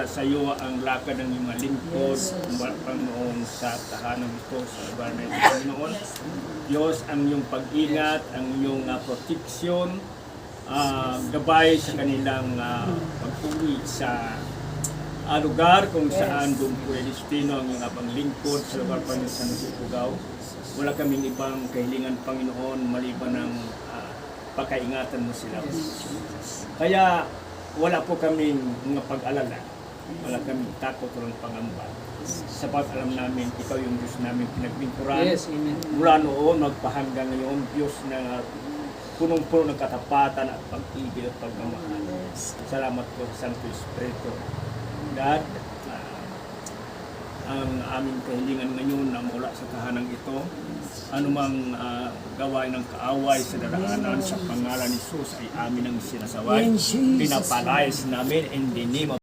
Sa iyo ang lakad ng iyong lingkod, Panginoon, sa tahanan ito, sa lugar na ito, Panginoon. Diyos, ang iyong pag-ingat, ang iyong proteksyon, gabay sa kanilang pag-uwi sa lugar kung saan doon po destino ang iyong paglingkod sa lugar pa ng San Sipugaw. Wala kaming ibang kahilingan, Panginoon, maliban ng pagkaingatan mo sila. Kaya wala po kaming mga pag-alala. Wala kaming takot o pangamba. Sapat alam namin, ikaw yung Diyos namin pinaglingkuran. Yes, amen. Mula noon, magpahanggang ngayon, Diyos na punong-puno ng katapatan at pag-ibig at pagmamahal. Salamat po sa Santo Espiritu. God, ang aming kahilingan ngayon na mula sa tahanang ito, anumang gawain ng kaaway sa daraanan sa pangalan ni Jesus ay amin ang sinasaway. Pinapalayas namin in the name of